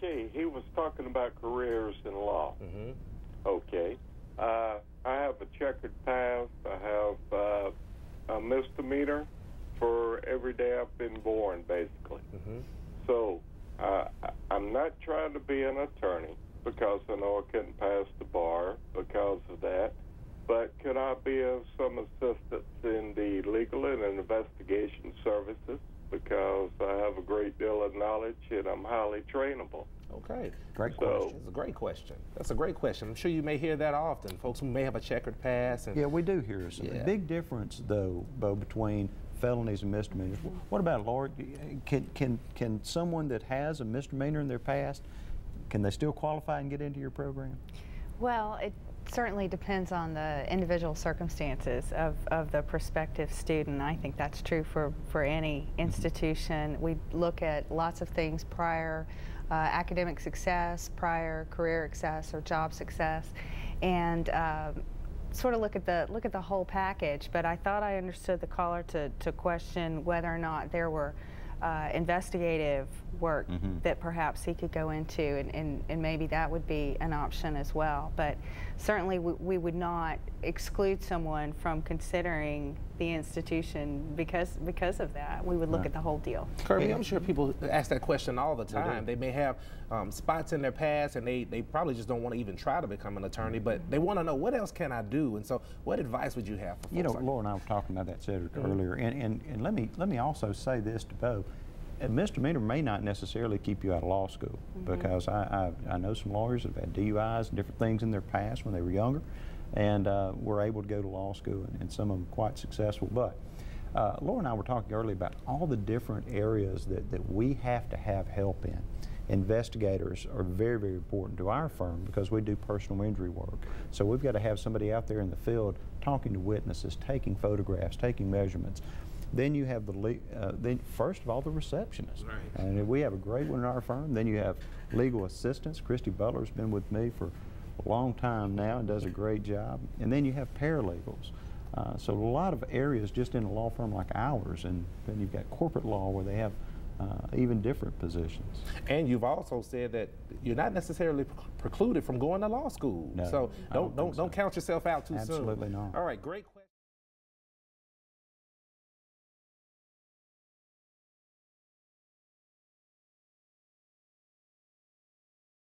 Okay, he was talking about careers in law. Okay. I have a checkered past. I have a misdemeanor for every day I've been born, basically. So I'm not trying to be an attorney because I know I couldn't pass the bar because of that. But could I be of some assistance in the legal and investigation services? Because I have a great deal of knowledge and I'm highly trainable. Okay, great question. It's a great question. That's a great question. I'm sure you may hear that often. Folks who may have a checkered past. And yeah, we do hear some. Yeah. Big difference, though, Bo, between felonies and misdemeanors. What about, Lord? Can someone that has a misdemeanor in their past, can they still qualify and get into your program? Well, it certainly depends on the individual circumstances of the prospective student. I think that's true for any institution. We look at lots of things: prior academic success, prior career success or job success, and sort of look at the whole package. But I thought I understood the caller to question whether or not there were investigative work that perhaps he could go into, and maybe that would be an option as well. But certainly we would not exclude someone from considering the institution because of that. We would look at the whole deal. Kirby, I'm sure people ask that question all the time. They may have spots in their past, and they probably just don't want to even try to become an attorney, but they want to know, what else can I do? And so what advice would you have for folks? You know, Laura and I were talking about that subject earlier, and let me also say this to Bo. A misdemeanor may not necessarily keep you out of law school, because I know some lawyers that have had DUIs and different things in their past when they were younger, and were able to go to law school, and some of them quite successful. But Laura and I were talking earlier about all the different areas that we have to have help in. Investigators are very, very important to our firm because we do personal injury work. So we've got to have somebody out there in the field talking to witnesses, taking photographs, taking measurements. Then you have then first of all, the receptionist. Right. And we have a great one in our firm. Then you have legal assistants. Christy Butler's been with me for a long time now and does a great job. And then you have paralegals. So a lot of areas just in a law firm like ours. And then you've got corporate law where they have even different positions. And you've also said that you're not necessarily precluded from going to law school. No, so don't count yourself out too soon. Absolutely not. All right, great question.